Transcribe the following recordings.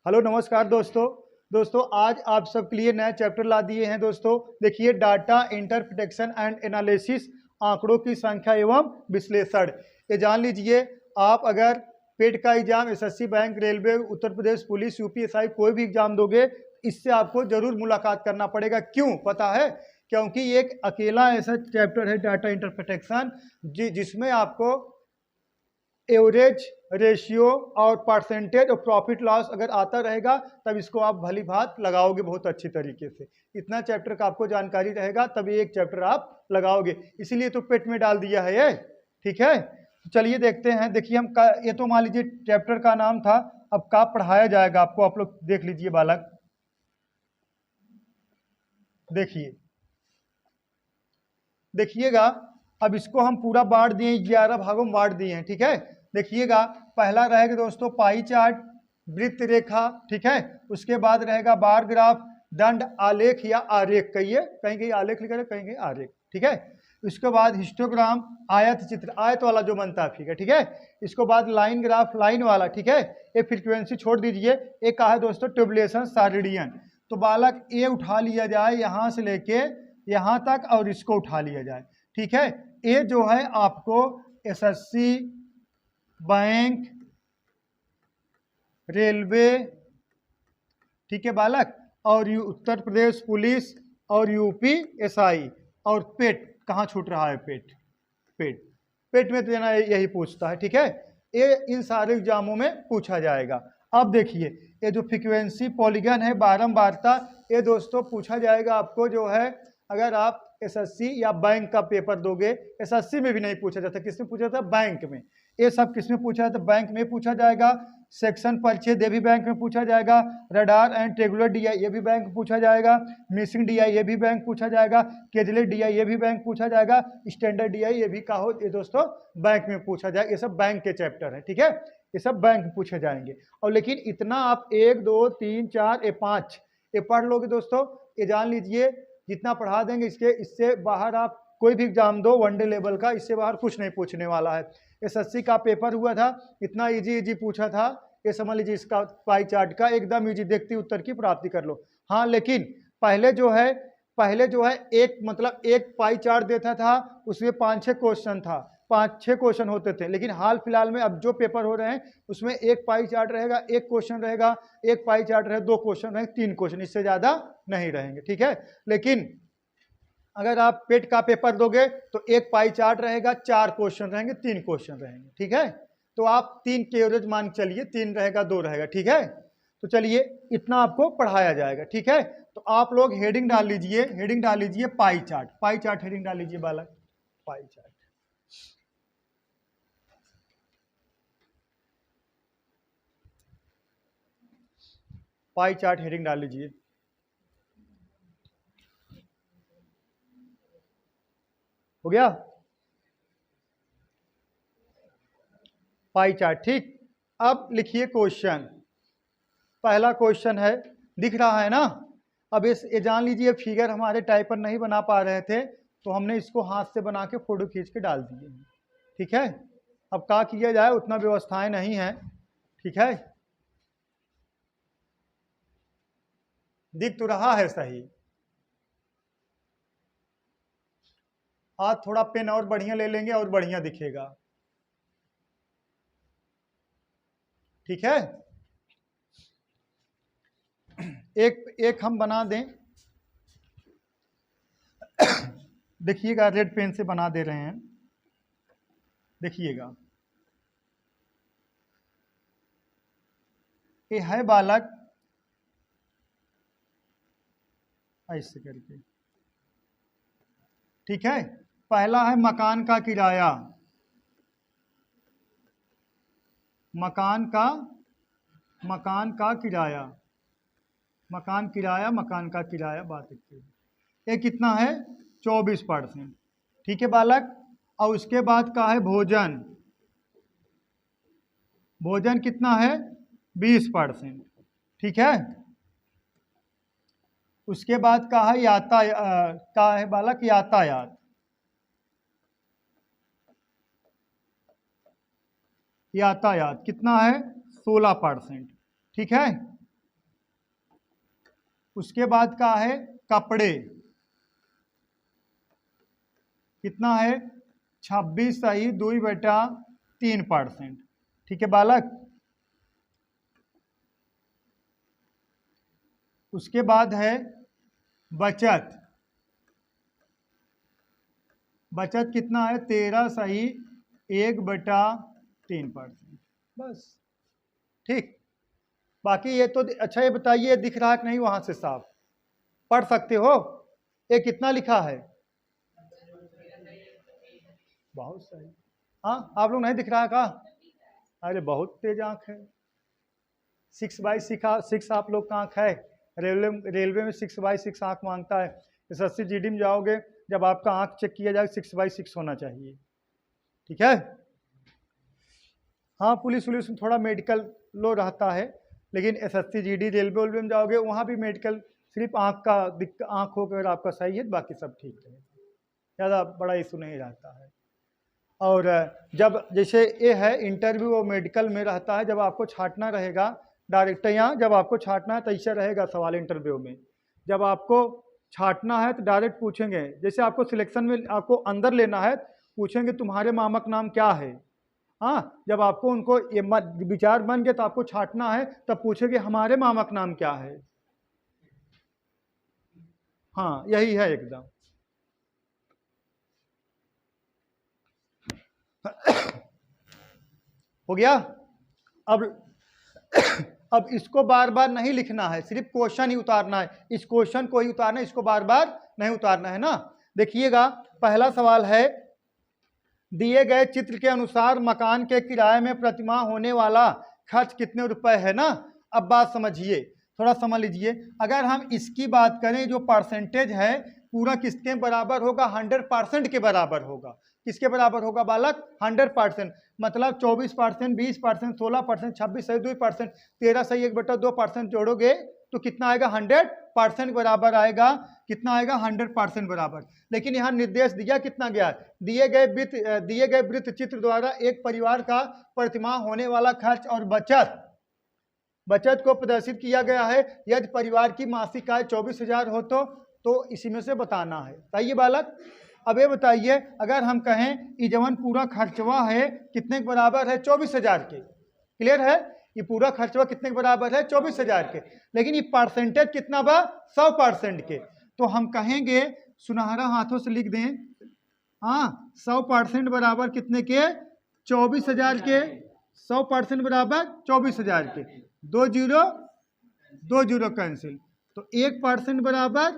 Hello नमस्कार दोस्तों। आज आप सबके लिए नया चैप्टर ला दिए हैं दोस्तों। देखिए, डाटा इंटरप्रिटेशन एंड एनालिसिस, आंकड़ों की संख्या एवं विश्लेषण। ये जान लीजिए, आप अगर पेट का exam SSC, bank, railway, Uttar Pradesh police, UPSI कोई भी एग्जाम दोगे, इससे आपको जरूर मुलाकात करना पड़ेगा। क्यों पता है? क्योंकि ये एक अकेला ऐसा चैप्टर है डाटा इंटरप्रिटेशन जिसमें आपको एवरेज, रेशियो और परसेंटेज और प्रॉफिट लॉस अगर आता रहेगा तब इसको आप भली भात लगाओगे बहुत अच्छी तरीके से। इतना चैप्टर का आपको जानकारी रहेगा तब ये एक चैप्टर आप लगाओगे, इसीलिए तो पेट में डाल दिया है ये। ठीक है, तो चलिए देखते हैं। देखिए ये तो मान लीजिए चैप्टर का नाम था। अब का पढ़ाया जाएगा आपको, आप लोग देख लीजिए बालक। देखिएगा, अब इसको हम पूरा बांट दिए, 11 भागों में बांट दिए हैं। ठीक है, देखिएगा, पहला रहेगा दोस्तों पाई चार्ट, वृत्त रेखा। ठीक है, उसके बाद रहेगा बार ग्राफ, दंड आलेख या आरेख, कहिए कहीं कहीं आलेख लिखा है, कहीं कहीं आरेख। ठीक है, इसके बाद हिस्टोग्राम, आयत चित्र, आयत वाला जो बनता है। ठीक है, इसके बाद लाइन ग्राफ, लाइन वाला। ठीक है, ये फ्रीक्वेंसी छोड़ दीजिए। एक कहा है दोस्तों ट्यूबुलेशन सारिडियन। तो बालक ये उठा लिया जाए यहां से लेके यहां तक और इसको उठा लिया जाए। ठीक है, ये जो है आपको एसएससी, बैंक, रेलवे, ठीक है बालक, और उत्तर प्रदेश पुलिस और यूपीएसआई और पेट, कहाँ छूट रहा है पेट, पेट में तो देना यही पूछता है। ठीक है, ये इन सारे एग्जामों में पूछा जाएगा। अब देखिए, ये जो फ्रीक्वेंसी पॉलीगन है, बारंबारता, ये दोस्तों पूछा जाएगा आपको जो है अगर आप एसएससी या बैंक का पेपर दोगे। एसएससी में भी नहीं पूछा जाता, किसमें पूछा जाता? बैंक में। ये सब किसमें पूछा जाता? बैंक में पूछा जाएगा। सेक्शन परिच्छेद ये भी बैंक में पूछा जाएगा। रडार एंड रेगुलर डीआई ये भी बैंक पूछा जाएगा। मिसिंग डीआई ये भी बैंक पूछा जाएगा। केजले डीआई ये भी बैंक पूछा जाएगा। स्टैंडर्ड डीआई ये भी का हो, ये दोस्तों बैंक में पूछा जाएगा। ये सब बैंक के चैप्टर है। ठीक है, ये सब बैंक में पूछे जाएंगे। और लेकिन इतना आप 1 2 3 4 ये 5 ये पढ़ लोगे दोस्तों, ये जान लीजिए जितना पढ़ा देंगे इससे बाहर आप कोई भी एग्जाम दो वनडे लेवल का, इससे बाहर कुछ नहीं पूछने वाला है। एसएससी का पेपर हुआ था, इतना इजी पूछा था, ये समझ लीजिए इसका पाई चार्ट का एकदम इजी, देखती उत्तर की प्राप्ति कर लो। हाँ, लेकिन पहले जो है एक पाई चार्ट देता था, उसमें 5-6 क्वेश्चन था, 5-6 क्वेश्चन होते थे। लेकिन हाल फिलहाल में अब जो पेपर हो रहे हैं उसमें एक पाई चार्ट रहेगा, एक क्वेश्चन रहेगा, एक पाई चार्ट रहेगा, 2 क्वेश्चन रहेंगे, 3 क्वेश्चन, इससे ज्यादा नहीं रहेंगे। ठीक है, लेकिन अगर आप पेट का पेपर दोगे तो एक पाई चार्ट रहेगा, 4 क्वेश्चन रहेंगे, 3 क्वेश्चन रहेंगे। ठीक है, तो आप 3 के एवरेज मान चलिए, 3 रहेगा 2 रहेगा। ठीक है, तो चलिए इतना आपको पढ़ाया जाएगा। ठीक है, तो आप लोग हेडिंग डाल लीजिए पाई चार्ट हेडिंग डाल लीजिए बालक, pie chart. Pie chart heading डाल लीजिए। हो गया पाई चार्ट। ठीक, अब लिखिए क्वेश्चन। पहला क्वेश्चन है, दिख रहा है ना? अब ये जान लीजिए फिगर हमारे टाइपर नहीं बना पा रहे थे तो हमने इसको हाथ से बना के फोटो खींच के डाल दिए। ठीक है, अब क्या किया जाए, उतना व्यवस्थाएं नहीं है। ठीक है, दिख तो रहा है सही। आज थोड़ा पेन और बढ़िया ले लेंगे और बढ़िया दिखेगा। ठीक है, एक हम बना दें। देखिएगा, रेड पेन से बना दे रहे हैं, देखिएगा। ये है बालक ऐसे करके। ठीक है, पहला है मकान का किराया, मकान का किराया बात है। ये कितना है? 24%। ठीक है बालक, और उसके बाद का है भोजन कितना है? 20%। ठीक है, उसके बाद का है बालक यातायात कितना है? 16%। ठीक है, उसके बाद का है कपड़े, कितना है 26.2/3%। ठीक है बालक। उसके बाद है बचत, बचत कितना है 13.1/3%। बस ठीक। बाकी ये तो अच्छा, ये बताइए दिख रहा है कि नहीं वहां से साफ पढ़ सकते हो? ये कितना लिखा है? बहुत सही। हाँ आप लोग नहीं दिख रहा है का? अरे बहुत तेज आंख है। 6/6 आप लोग का आंख है। रेलवे में 6/6 आंख मांगता है। SSC GD में जाओगे, जब आपका आंख चेक किया जाए 6/6 होना चाहिए। ठीक है। हाँ पुलिस में थोड़ा मेडिकल लो रहता है, लेकिन SSC GD रेलवे में जाओगे वहाँ भी मेडिकल, सिर्फ आँख का आँख हो अगर आपका सही है बाकी सब ठीक है, ज़्यादा बड़ा इशू नहीं रहता है। और जब जैसे ये है इंटरव्यू और मेडिकल में रहता है, जब आपको छांटना रहेगा डायरेक्ट, यहाँ जब आपको छांटना है तो ऐसे रहेगा सवाल इंटरव्यू में। जब आपको छांटना है तो डायरेक्ट पूछेंगे, जैसे आपको सिलेक्शन में आपको अंदर लेना है पूछेंगे तुम्हारे मामा का नाम क्या है। हाँ जब आपको उनको ये विचार बन गया तो आपको छांटना है तब पूछेंगे हमारे मामा का नाम क्या है। हाँ यही है एकदम। हो गया। अब इसको बार बार नहीं लिखना है, सिर्फ क्वेश्चन ही उतारना है। इस क्वेश्चन को ही उतारना है, इसको बार बार नहीं उतारना है ना। देखिएगा पहला सवाल है, दिए गए चित्र के अनुसार मकान के किराए में प्रतिमाह होने वाला खर्च कितने रुपए है ना। अब बात समझिए, थोड़ा समझ लीजिए। अगर हम इसकी बात करें, जो परसेंटेज है पूरा किसके बराबर होगा? 100% के बराबर होगा। किसके बराबर होगा बालक? 100%। मतलब 24%, 20%, 16%, 26.2%, 13.1/2% जोड़ोगे तो कितना आएगा? 100% बराबर आएगा। कितना आएगा? 100% बराबर। लेकिन यहाँ निर्देश दिया कितना गया? दिए गए वृत्त चित्र द्वारा एक परिवार का प्रतिमाह होने वाला खर्च और बचत को प्रदर्शित किया गया है। यदि परिवार की मासिक आय 24,000 हो तो इसी में से बताना है। सही है बालक। अब ये बताइए, अगर हम कहें ये जवन पूरा खर्चवा है कितने के बराबर है? 24,000 के। क्लियर है? ये पूरा खर्चवा कितने के बराबर है? 24,000 के। लेकिन ये परसेंटेज कितना बा? 100% के। तो हम कहेंगे, सुनहरा हाथों से लिख दें, हाँ 100% बराबर कितने के? 24,000 के। 100% बराबर 24,000 के। 2 जीरो कैंसिल, तो 1% बराबर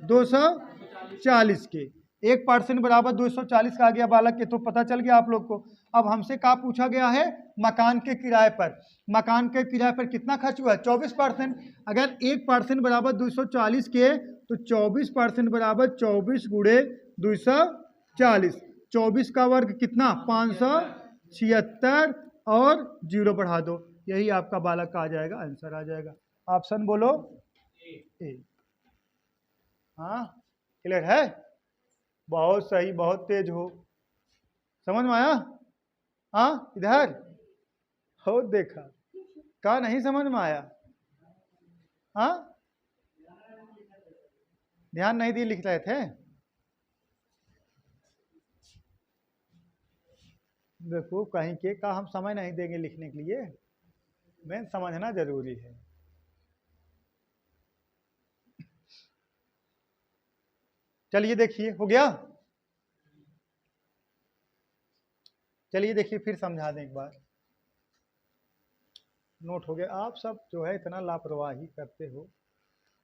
240 के। 1% बराबर 240 का आ गया बालक के। तो पता चल गया आप लोग को। अब हमसे क्या पूछा गया है? मकान के किराए पर। मकान के किराए पर कितना खर्च हुआ है? 24%। अगर 1% बराबर 240 के तो 24% बराबर 24 गुणे 240। 24 का वर्ग कितना? 576 और 0 बढ़ा दो, यही आपका बालक का आ जाएगा, आंसर आ जाएगा। ऑप्शन बोलो ए। हाँ क्लियर है? बहुत सही, बहुत तेज हो। समझ में आया? हाँ इधर हो, देखा क्या नहीं समझ में आया? हाँ ध्यान नहीं दिए लिख रहे थे। देखो कहीं के का हम समय नहीं देंगे लिखने के लिए, मैं समझना जरूरी है। चलिए देखिए, हो गया। चलिए देखिए फिर समझा दें एक बार। नोट हो गया? आप सब जो है इतना लापरवाही करते हो।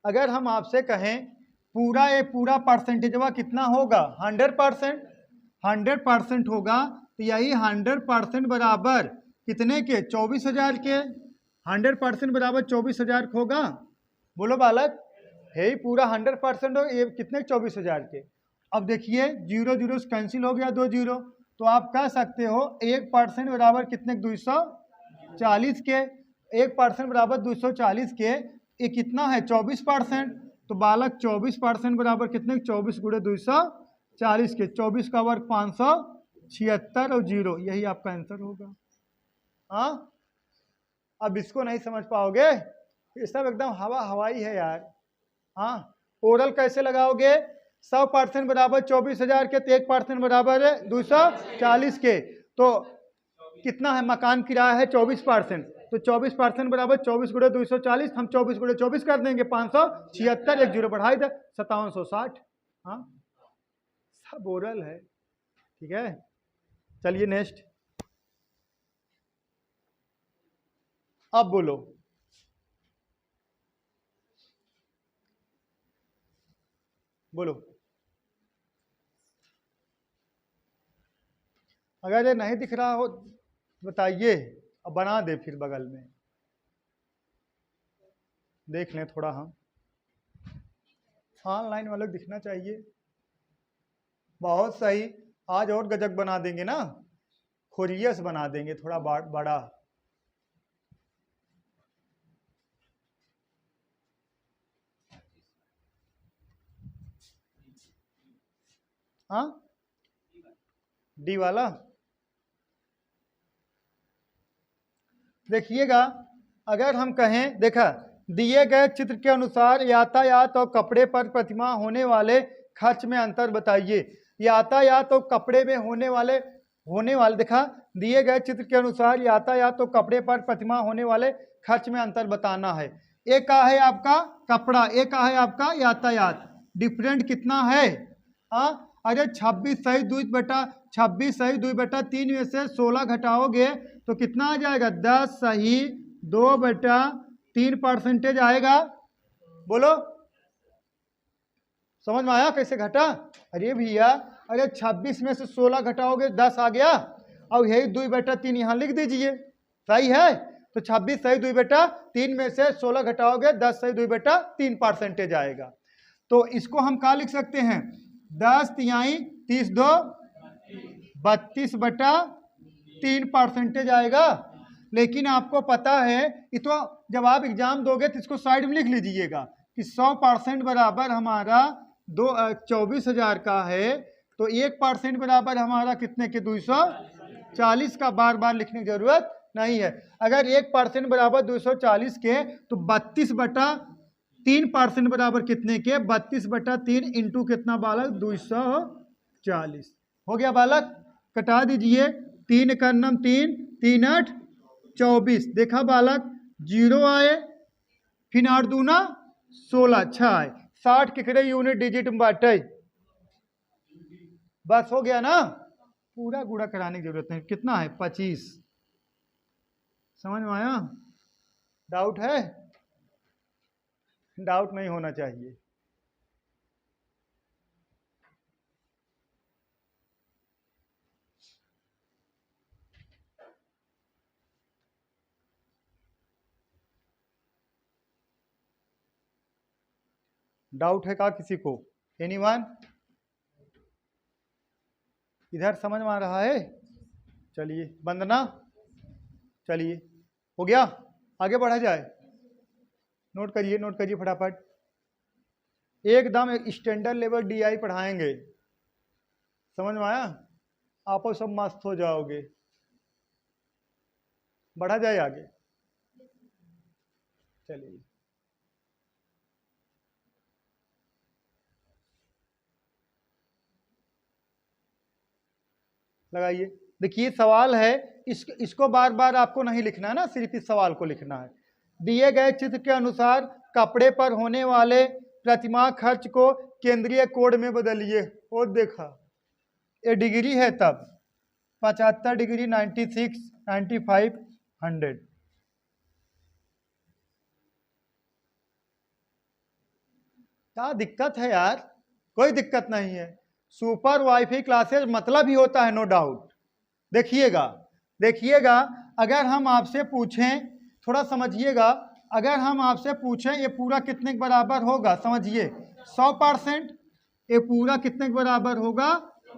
अगर हम आपसे कहें पूरा परसेंटेजवा कितना होगा? 100%। 100% होगा तो यही 100% बराबर कितने के? 24,000 के। 100% बराबर 24,000 होगा। बोलो बालक, है ही पूरा 100% हो, ये कितने? 24,000 के। अब देखिए 0 0 कैंसिल हो गया, 2 0, तो आप कह सकते हो 1% बराबर कितने? 240 के। 1% बराबर 240 के, ये कितना है? 24%। तो बालक 24% बराबर कितने? 24 गुणे 240 के। 24 का वर्ग 576 और 0, यही आपका आंसर होगा। हाँ अब इसको नहीं समझ पाओगे? ये सब एकदम हवाई है यार। हाँ, ओरल कैसे लगाओगे? 100% बराबर 24,000 के, तो 1% बराबर है 240 के। तो कितना है? मकान किराया है 24%, तो 24% बराबर 24 गुणे 240, हम 24 गुणे 24 कर देंगे, 576, एक जीरो बढ़ाई दे 5760। हाँ, सब ओरल है, ठीक है। चलिए नेक्स्ट, अब बोलो। बोलो, अगर ये नहीं दिख रहा हो बताइए, अब बना दे फिर बगल में, देख लें थोड़ा हम। ऑनलाइन वालों को दिखना चाहिए। बहुत सही, आज और गजब बना देंगे ना, खोरियस बना देंगे थोड़ा बड़ा। हाँ, डी वाला देखिएगा। अगर हम कहें, देखा, दिए गए चित्र के अनुसार यातायात और कपड़े पर प्रतिमाह होने वाले खर्च में अंतर बताइए। यातायात और कपड़े में होने वाले देखा, दिए गए चित्र के अनुसार यातायात और कपड़े पर प्रतिमाह होने वाले खर्च में अंतर बताना है। एक का है आपका कपड़ा, एक का है आपका यातायात, डिफरेंट कितना है? हाँ, अरे 26 सही 2/3 में से 16 घटाओगे तो कितना आ जाएगा? 10 सही 2/3% आएगा। बोलो, समझ में आया कैसे घटा? अरे भैया, अरे 26 में से 16 घटाओगे 10 आ गया, और यही 2/3 यहाँ लिख दीजिए, सही है। तो 26 सही 2/3 में से 16 घटाओगे 10 सही 2/3% आएगा। तो इसको हम क्या लिख सकते हैं? 10 तिहाई 30 2 32/3% आएगा। लेकिन आपको पता है, ये तो जब आप एग्जाम दोगे तो इसको साइड में लिख लीजिएगा कि 100% बराबर हमारा 24,000 का है, तो 1% बराबर हमारा कितने के? 240 का। बार बार लिखने की जरूरत नहीं है। अगर 1% बराबर 240 के, तो 32/3% बराबर कितने के? 32/3 इंटू कितना बालक? 240 हो गया बालक। कटा दीजिए, 3 का नम 3, 3 8 24। देखा बालक, 0 आए, फिर 8 दूना 16, 6 आए। 60 किकरे यूनिट डिजिट में बांटे, बस हो गया ना। पूरा गुड़ा कराने की जरूरत नहीं। कितना है? 25। समझ में आया? डाउट है? डाउट नहीं होना चाहिए। डाउट है का किसी को? एनीवन? इधर समझ में आ रहा है? चलिए, वंदना, चलिए हो गया, आगे बढ़ा जाए। नोट करिए फटाफट। एकदम एक स्टैंडर्ड लेवल DI पढ़ाएंगे, समझ में आया? आप सब मस्त हो जाओगे। बढ़ा जाए आगे, चलिए। लगाइए। देखिए सवाल है, इसको बार बार आपको नहीं लिखना है ना, सिर्फ इस सवाल को लिखना है। दिए गए चित्र के अनुसार कपड़े पर होने वाले प्रतिमाह खर्च को केंद्रीय कोड में बदलिए। वो देखा, ये डिग्री है तब 75 डिग्री, 96, 95, 100। क्या दिक्कत है यार? कोई दिक्कत नहीं है। सुपर वाईफाई क्लासेस मतलब ही होता है नो डाउट। देखिएगा, अगर हम आपसे पूछें, थोड़ा समझिएगा, अगर हम आपसे पूछें ये पूरा कितने के बराबर होगा, समझिए 100%, ये पूरा कितने के बराबर होगा?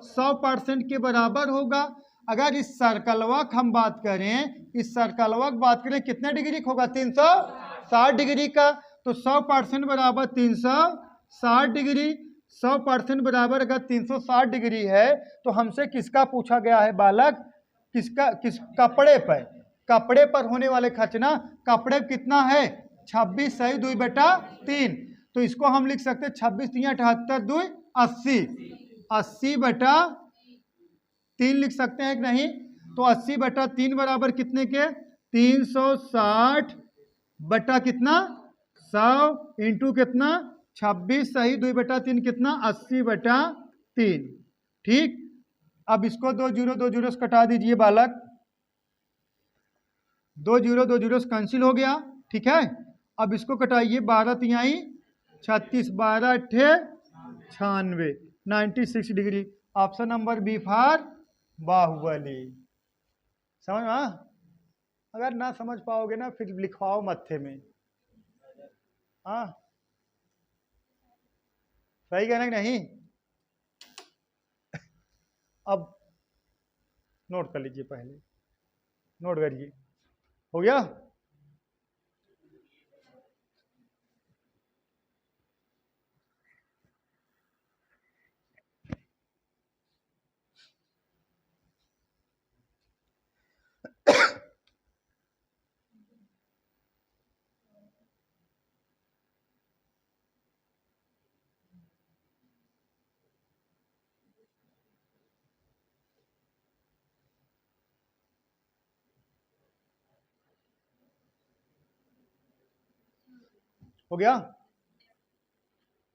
100% के बराबर होगा। अगर इस सर्कलवा की हम बात करें, इस सर्कलवा की बात करें, कितने डिग्री का होगा? 360 डिग्री का। तो 100% बराबर 360 डिग्री। 100% बराबर अगर 360 डिग्री है, तो हमसे किसका पूछा गया है बालक? किस कपड़े पर होने वाले खर्च ना। कपड़े कितना है? 26 सही 2/3। तो इसको हम लिख सकते हैं 26×3 = 78, 80/3 लिख सकते हैं कि नहीं। तो 80/3 बराबर कितने के 360 बटा कितना 100 इंटू कितना 26 सही 2/3 कितना 80/3। ठीक, अब इसको 2 जीरो से कटा दीजिए बालक, 2 जीरो से कैंसिल हो गया। ठीक है, अब इसको कटाइए 12 तिहाई 36, 12 अट्ठे 96, 96 डिग्री। Option number B for Bahubali. समझ में? अगर ना समझ पाओगे ना फिर लिखवाओ मत्थे में। हाँ, सही कहना कि नहीं? अब नोट कर लीजिए, पहले नोट करिए। हो गया? हो गया?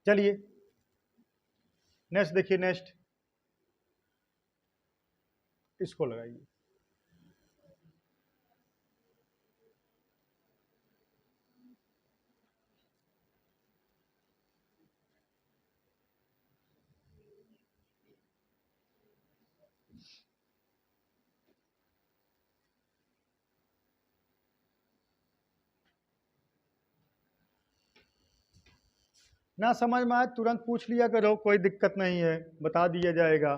चलिए नेक्स्ट देखिए, नेक्स्ट इसको लगाइए। ना समझ में आए तुरंत पूछ लिया करो, कोई दिक्कत नहीं है, बता दिया जाएगा।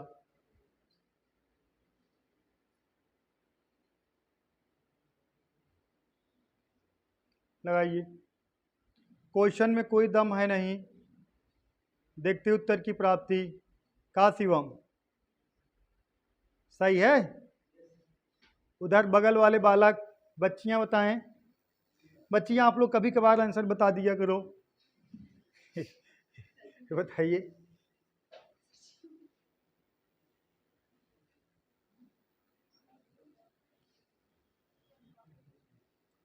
लगाइए। क्वेश्चन में कोई दम है नहीं, देखते उत्तर की प्राप्ति। का शिवम सही है? उधर बगल वाले बालक बच्चियां बताएं। बच्चियां आप लोग कभी कभार आंसर बता दिया करो। बताइए।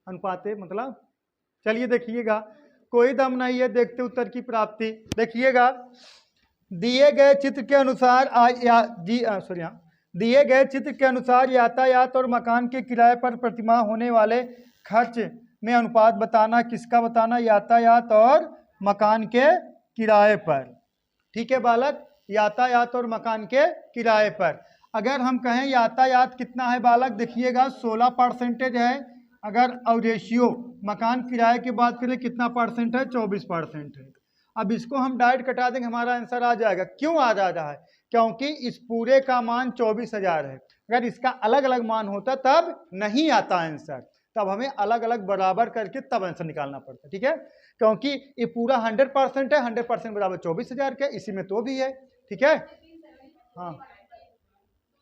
अनुपाते मतलब, चलिए देखिएगा, कोई दम नहीं है, देखते उत्तर की प्राप्ति। देखिएगा, दिए गए चित्र के अनुसार दिए गए चित्र के अनुसार यातायात और मकान के किराए पर प्रतिमाह होने वाले खर्च में अनुपात बताना। किसका बताना? यातायात और मकान के किराए पर। ठीक है बालक, यातायात और मकान के किराए पर। अगर हम कहें यातायात कितना है बालक, देखिएगा 16% है। अगर और रेशियो मकान किराए की बात करें कितना परसेंट है? 24% है। अब इसको हम डायरेक्ट कटा देंगे, हमारा आंसर आ जाएगा। क्यों आ जा रहा है? क्योंकि इस पूरे का मान 24,000 है। अगर इसका अलग अलग मान होता तब नहीं आता आंसर, तब हमें अलग अलग बराबर करके तब आंसर निकालना पड़ता। ठीक है, क्योंकि ये पूरा 100% है, 100% बराबर 24,000 के, इसी में तो भी है। ठीक है, हाँ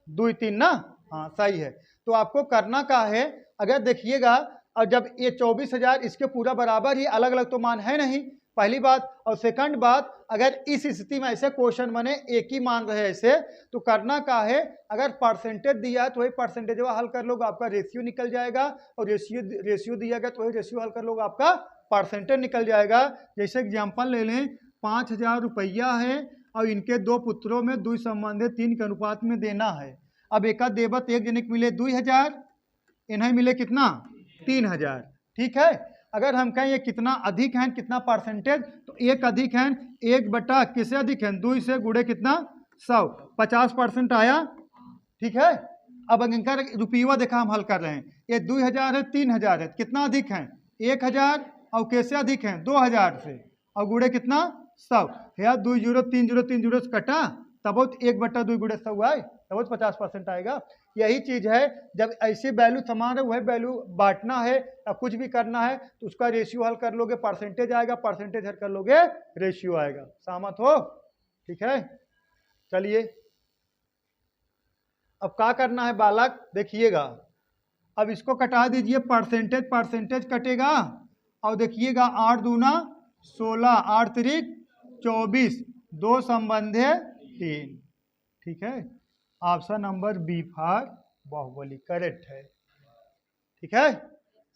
2-3 ना, हाँ सही है। तो आपको करना क्या है, अगर देखिएगा, और जब ये 24,000 इसके पूरा बराबर ही, अलग अलग तो मान है नहीं, पहली बात। और सेकंड बात, अगर इस स्थिति में ऐसे क्वेश्चन बने एक ही मान रहे ऐसे, तो करना क्या है, अगर परसेंटेज दिया है तो वही परसेंटेज हल कर लोगे, आपका रेशियो निकल जाएगा। और रेशियो दिया गया तो वही रेशियो हल कर लोगे, आपका परसेंटेज निकल जाएगा। जैसे एग्जाम्पल ले लें, 5,000 रुपया है और इनके 2 पुत्रों में 2 संबंधित 3 के अनुपात में देना है। अब एक देवत एक जने को मिले 2,000, इन्हें मिले कितना? 3,000। ठीक है, अगर हम कहें ये कितना अधिक है, कितना परसेंटेज, तो एक अधिक है, 1 बटा किससे अधिक है? 2 से गुड़े कितना? 100, 50% आया। ठीक है, अब इनका रुपया देखा हम हल कर रहे हैं, ये 2,000 है, 3,000 है, कितना अधिक है? 1,000, और कैसे अधिक है? 2,000 से, और गुड़े कितना? 100। यार 2 जीरो 3 जीरो 3 जीरो से कटा, तब 1/2 गुड़े 100 आए, तब 50% आएगा। यही चीज है, जब ऐसे वैल्यू समान है, वही वैल्यू बांटना है या कुछ भी करना है तो उसका रेशियो हल कर लोगे, परसेंटेज आएगा, परसेंटेज हल कर लोगे, रेशियो आएगा। सहमत हो? ठीक है, चलिए अब क्या करना है बालक, देखिएगा, अब इसको कटा दीजिए, परसेंटेज परसेंटेज कटेगा, और देखिएगा 8 दूना 16, 8 तिरिक 24, 2 संबंधे 3। ठीक है, option number B for Bahubali correct है। ठीक है,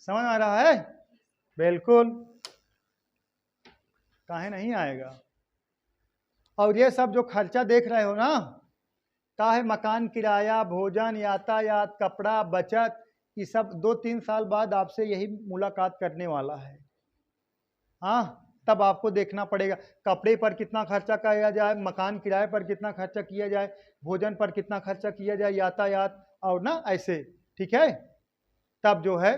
समझ आ रहा है? बिल्कुल, काहे नहीं आएगा। और ये सब जो खर्चा देख रहे हो ना, का है मकान किराया, भोजन, यातायात, कपड़ा, बचत, ये सब 2-3 साल बाद आपसे यही मुलाकात करने वाला है। हाँ, तब आपको देखना पड़ेगा कपड़े पर कितना खर्चा किया जाए, मकान किराए पर कितना खर्चा किया जाए, भोजन पर कितना खर्चा किया जाए, यातायात और ना ऐसे। ठीक है, तब जो है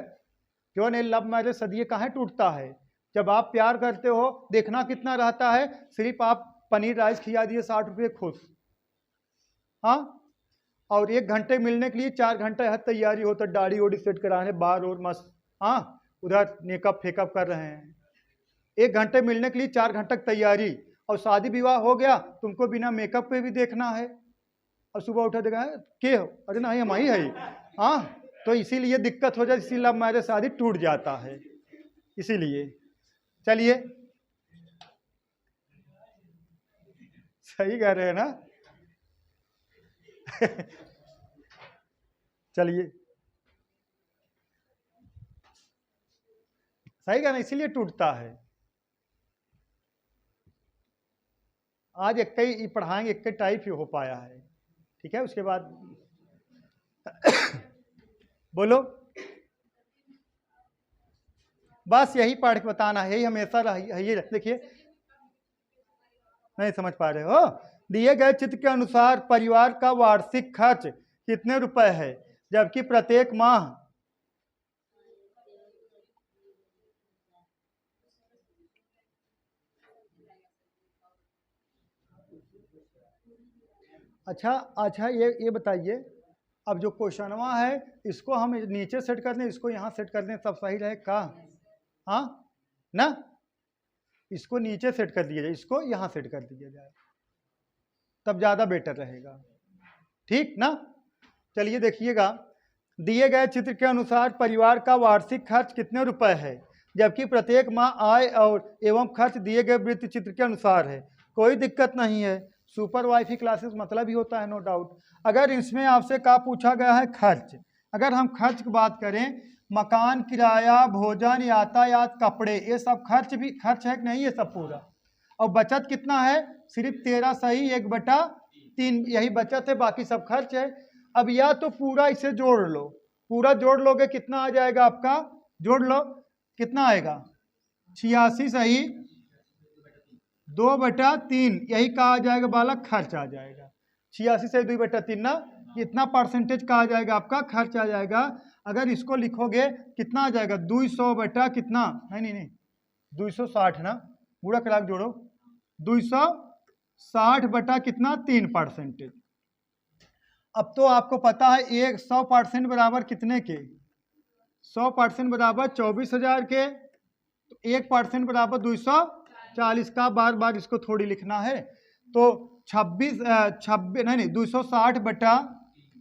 क्यों नहीं लव मैरिज सदिये काहे टूटता है। जब आप प्यार करते हो देखना कितना रहता है, सिर्फ आप पनीर राइस खिला दिए 60 रुपये खुश। हाँ, और 1 घंटे मिलने के लिए 4 घंटे हद तैयारी होता, दाढ़ी ओढ़ी सेट कराने, बार और मस्त, हाँ उधर मेकअप फेकअप कर रहे हैं। 1 घंटे मिलने के लिए 4 घंटे तक तैयारी, और शादी विवाह हो गया तुमको बिना मेकअप पे भी देखना है, और सुबह उठा देखा के हो, अरे नहीं हम ही है। हाँ, तो इसीलिए दिक्कत हो जाए, इसीलिए लव मैरिज शादी टूट जाता है, इसीलिए। चलिए, सही कह रहे हैं ना। चलिए, सही कहना, इसीलिए टूटता है। आज एक ही पढ़ाएंगे, एक टाइप ही हो पाया है। ठीक है, उसके बाद बोलो, बस यही पढ़ के बताना है, यही हमेशा रही। देखिए, नहीं समझ पा रहे हो, दिए गए चित्र के अनुसार परिवार का वार्षिक खर्च कितने रुपए है, जबकि प्रत्येक माह अच्छा ये बताइए, अब जो क्वेश्चनवा है इसको हम नीचे सेट कर दें, इसको यहाँ सेट कर दें, सब सही रहे का? हाँ ना, इसको नीचे सेट कर दिया जाए, इसको यहाँ सेट कर दिया जाए, तब ज़्यादा बेटर रहेगा। ठीक ना, चलिए देखिएगा, दिए गए चित्र के अनुसार परिवार का वार्षिक खर्च कितने रुपए है, जबकि प्रत्येक माह आय और एवं खर्च दिए गए वृत्त चित्र के अनुसार है। कोई दिक्कत नहीं है, सुपर वाईफाई क्लासेस मतलब ही होता है, नो डाउट। अगर इसमें आपसे क्या पूछा गया है, खर्च, अगर हम खर्च की बात करें, मकान किराया, भोजन, यातायात, कपड़े, ये सब खर्च भी खर्च है कि नहीं, ये सब पूरा। और बचत कितना है, सिर्फ 13 सही 1/3, यही बचत है, बाकी सब खर्च है। अब या तो पूरा इसे जोड़ लो, पूरा जोड़ लोगे कितना आ जाएगा आपका, जोड़ लो कितना आएगा, 86 सही 2/3, यही कहा जाएगा बालक खर्च आ जाएगा। 86 से 2/3 ना, इतना परसेंटेज कहा जाएगा आपका खर्च आ जाएगा। अगर इसको लिखोगे कितना आ जाएगा, 200 बटा कितना, नहीं 260 ना, पूरा क्लास जोड़ो, 260 बटा कितना 3%। अब तो आपको पता है 100% बराबर कितने के, 100% बराबर 24,000 के, तो 1% बराबर 240 का, बार बार इसको थोड़ी लिखना है, तो 26 नहीं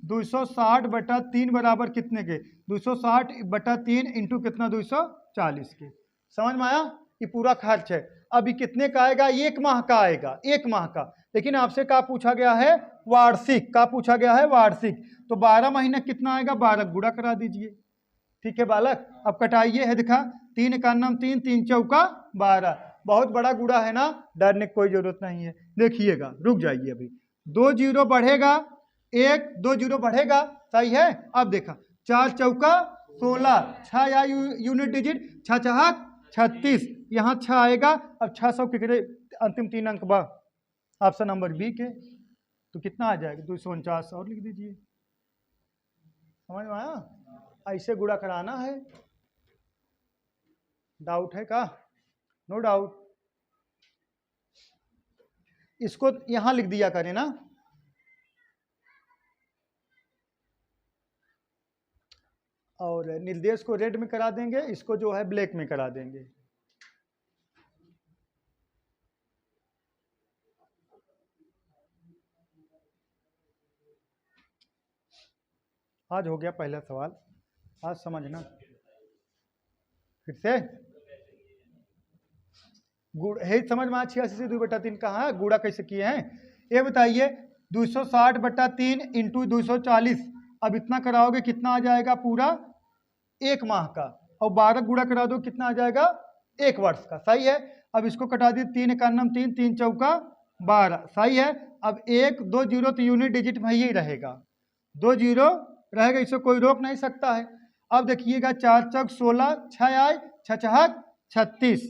260/3 बराबर कितने के, 260/3 इंटू कितना 240 के। समझ में आया, ये पूरा खर्च है। अभी कितने का आएगा, 1 माह का आएगा, 1 माह का, लेकिन आपसे क्या पूछा गया है, वार्षिक का पूछा गया है, वार्षिक, तो 12 महीने कितना आएगा, 12 गुणा करा दीजिए। ठीक है बालक, अब कटाइए, है दिखा, 3 एकान्नम 3, 3 चौका 12, बहुत बड़ा गुणा है ना, डरने की कोई जरूरत नहीं है। देखिएगा, रुक जाइए, अभी 2 जीरो बढ़ेगा, 1 2 जीरो बढ़ेगा, सही है। अब देखा, 4 चौका 16, 6 या यूनिट डिजिट, 6 छह 36, यहाँ 6 आएगा। अब 600 के अंतिम 3 अंक बा ऑप्शन नंबर बी के, तो कितना आ जाएगा, 249 और लिख दीजिए। समझ में आया, ऐसे गुणा कराना है। डाउट है का, नो डाउट, इसको यहां लिख दिया करें ना, और निर्देश को रेड में करा देंगे, इसको जो है ब्लैक में करा देंगे। आज हो गया पहला सवाल, आज समझना। फिर से गुड़ है समझ में 86 से 2/3 कहाँ है, गुड़ा कैसे किए हैं ये बताइए। 260/3 इंटू 240, अब इतना कराओगे कितना आ जाएगा पूरा 1 माह का, और 12 गुड़ा करा दो कितना आ जाएगा 1 वर्ष का, सही है। अब इसको कटा दिए 3 एकानम 3, 3 चौका 12, सही है। अब 1 2 जीरो तो यूनिट डिजिट में ही रहेगा, 2 जीरो रहेगा, इसे कोई रोक नहीं सकता है। अब देखिएगा 4 चौक 16, 6 आए, 6 छहक 36,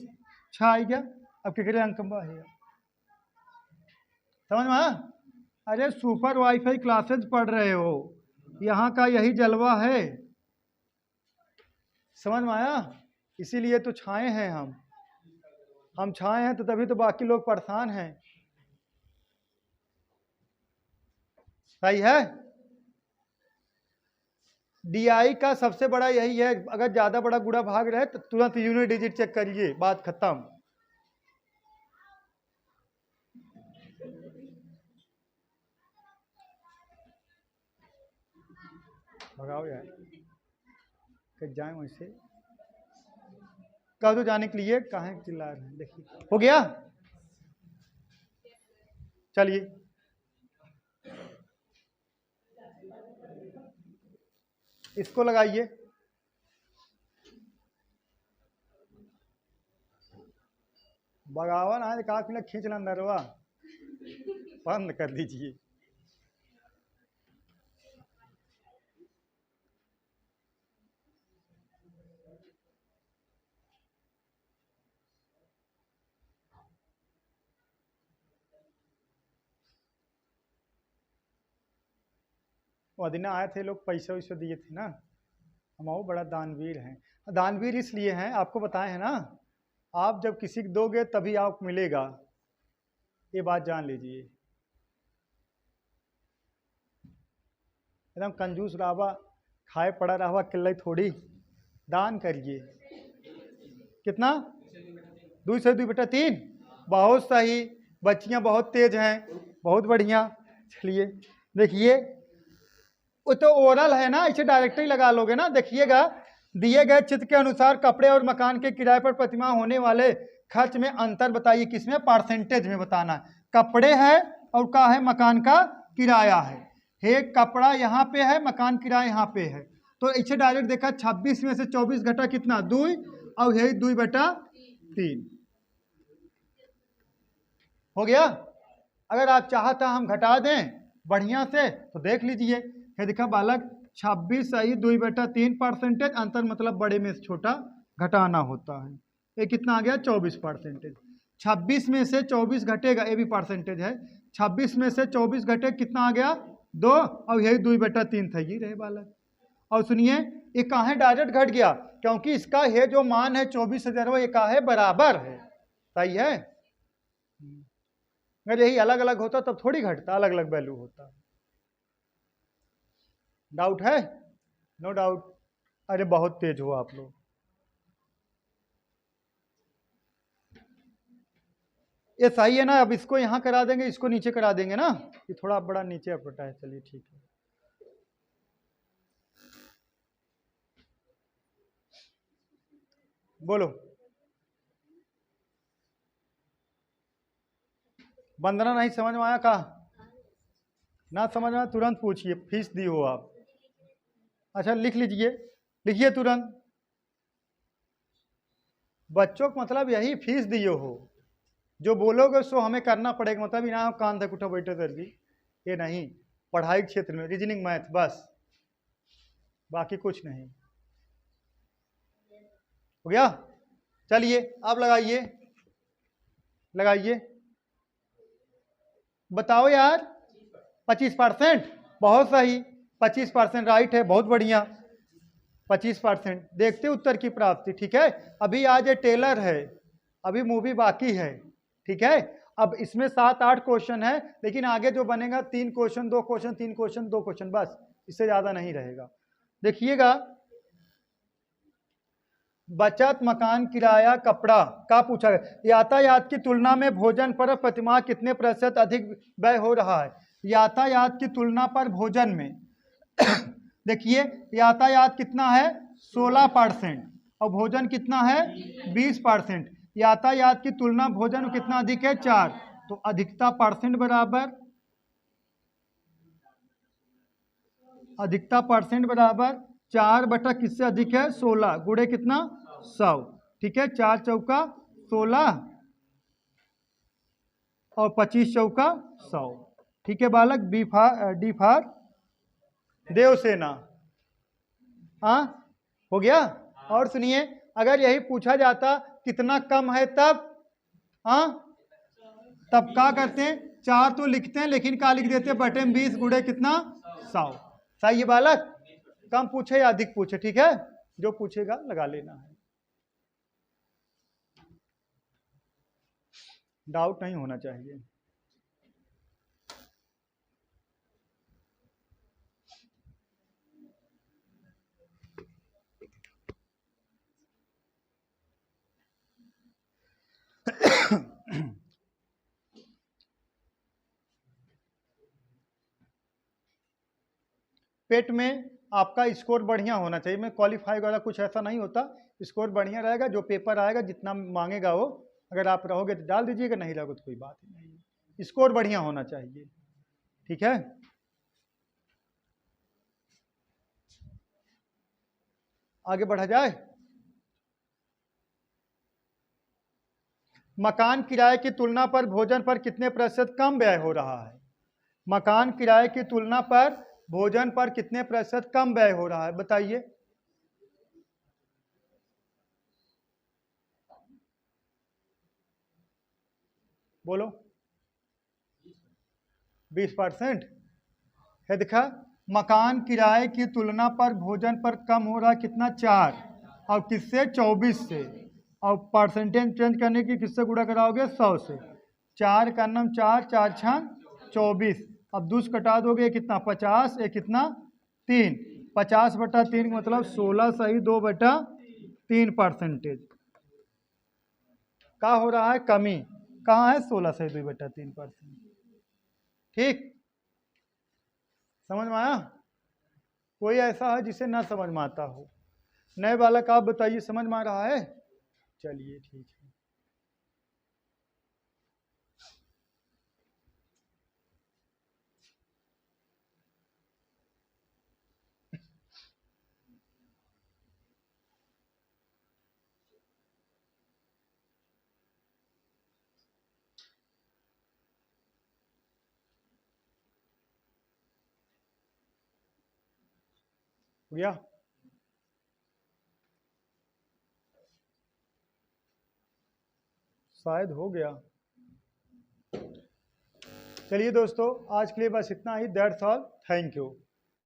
6 आ गया। अब कितने अंक है समझ में आया? अरे सुपर वाईफाई क्लासेज पढ़ रहे हो, यहाँ का यही जलवा है, समझ में आया? इसीलिए तो छाए हैं हम छाए हैं तो तभी तो बाकी लोग परेशान हैं, सही है। डीआई का सबसे बड़ा यही है, अगर ज्यादा बड़ा गुणा भाग रहे तो तुरंत यूनिट डिजिट चेक करिए, बात खत्म। भगाओ यार, कहीं जाए वैसे कह दो जाने के लिए, कहाँ चिल्ला रहे हैं, देखिए हो गया। चलिए इसको लगाइए, भगावा ना काफी ना खींचना नरवा, बंद कर दीजिए। वो दिन आए थे लोग, पैसे वैसे दिए थे ना, हम वो बड़ा दानवीर हैं। दानवीर इसलिए हैं, आपको बताए हैं ना, आप जब किसी को दोगे तभी आपको मिलेगा, ये बात जान लीजिए। एकदम कंजूस रहा, खाए पड़ा रहा किल्ला थोड़ी, दान करिए। कितना 2 से 2/3, बहुत सही, बच्चियां बहुत तेज हैं, बहुत बढ़िया। चलिए देखिए, वो तो ओरल है ना, इसे डायरेक्ट ही लगा लोगे ना। देखिएगा दिए गए चित्र के अनुसार कपड़े और मकान के किराए पर प्रतिमाह होने वाले खर्च में अंतर बताइए, किसमें परसेंटेज में बताना है। कपड़े है और क्या है, मकान का किराया है, कपड़ा यहाँ पे है, मकान किराया यहाँ पे है, तो इसे डायरेक्ट देखा 26 में से 24 घटा कितना 2, और यही 2/3 हो गया। अगर आप चाहता हम घटा दें बढ़िया से तो देख लीजिए, ये देखा बालक 26 सही 2/3 परसेंटेज, अंतर मतलब बड़े में से छोटा घटाना होता है। ये कितना आ गया 24%। 26 में से 24 घटेगा, ये भी परसेंटेज है, 26 में से 24 घटे कितना आ गया 2, और यही 2/3 था, ये रहे बालक। और सुनिए ये काहे डायरेक्ट घट गया, क्योंकि इसका है जो मान है 24,000 ये काहे बराबर है, सही है। अगर यही अलग अलग होता तब थोड़ी घटता, अलग अलग वैल्यू होता। डाउट है? No doubt. अरे बहुत तेज हो आप लोग। ये सही है ना, अब इसको यहां करा देंगे, इसको नीचे करा देंगे ना, ये थोड़ा बड़ा नीचे अपटा है, चलिए ठीक है। बोलो वंदना, नहीं समझ में आया? कहा ना समझ में आया तुरंत पूछिए, फीस दी हो आप? अच्छा लिख लीजिए, लिखिए तुरंत। बच्चों को मतलब यही फीस दिए हो, जो बोलोगे सो हमें करना पड़ेगा, मतलब ना कान तक उठा बैठे सर जी, ये नहीं। पढ़ाई क्षेत्र में रीजनिंग मैथ बस, बाकी कुछ नहीं। हो गया? चलिए अब लगाइए, लगाइए, बताओ यार। 25%, बहुत सही, 25% राइट है, बहुत बढ़िया। 25%, देखते उत्तर की प्राप्ति, ठीक है। अभी आज ये टेलर है, अभी मूवी बाकी है, ठीक है। अब इसमें 7-8 क्वेश्चन है, लेकिन आगे जो बनेगा 3 क्वेश्चन 2 क्वेश्चन 3 क्वेश्चन 2 क्वेश्चन, बस इससे ज्यादा नहीं रहेगा। देखिएगा, बचत, मकान किराया, कपड़ा का पूछा गया। यातायात की तुलना में भोजन पर प्रतिमाह कितने प्रतिशत अधिक व्यय हो रहा है? यातायात की तुलना पर भोजन में देखिए यातायात कितना है 16% और भोजन कितना है 20%। यातायात की तुलना भोजन में कितना अधिक है? 4। तो अधिकता परसेंट बराबर, अधिकता परसेंट बराबर 4 बटा किससे अधिक है? 16 गुणे कितना? 100। ठीक है, 4 चौका 16 और 25 चौका 100। ठीक है बालक, डी फार देवसेना। हाँ हो गया। और सुनिए, अगर यही पूछा जाता कितना कम है तब, हाँ तब क्या करते हैं? 4 तो लिखते हैं लेकिन क्या लिख देते हैं? बटे में 20 गुणे कितना? 100। सही है बालक? कम पूछे या अधिक पूछे? ठीक है, जो पूछेगा लगा लेना है, डाउट नहीं होना चाहिए। पेट में आपका स्कोर बढ़िया होना चाहिए। मैं क्वालिफाई वाला कुछ ऐसा नहीं होता, स्कोर बढ़िया रहेगा। जो पेपर आएगा जितना मांगेगा वो, अगर आप रहोगे तो डाल दीजिएगा, नहीं रहोगे तो कोई बात ही नहीं। स्कोर बढ़िया होना चाहिए। ठीक है, आगे बढ़ा जाए। मकान किराए की तुलना पर भोजन पर कितने प्रतिशत कम व्यय हो रहा है? मकान किराए की तुलना पर भोजन पर कितने प्रतिशत कम व्यय हो रहा है? बताइए। बोलो। 20% है। दिखा, मकान किराए की तुलना पर भोजन पर कम हो रहा है कितना? 4। और किससे? 24 से। और परसेंटेज चेंज करने की किससे गुणा कराओगे? 100 से। 4 का नाम 4, 4 छान 24। अब दूस कटा दोगे कितना? 50। एक कितना? 3। 50 बटा 3 मतलब 16 सही 2 बटा 3 परसेंटेज। क्या हो रहा है? कमी। कहाँ है? 16 सही 2 बटा 3%। ठीक, समझ में आया? कोई ऐसा है जिसे ना समझ में आता हो? नए बालक आप बताइए, समझ में आ रहा है? चलिए ठीक है। हो गया? शायद हो गया। चलिए दोस्तों, आज के लिए बस इतना ही। That's all, thank you.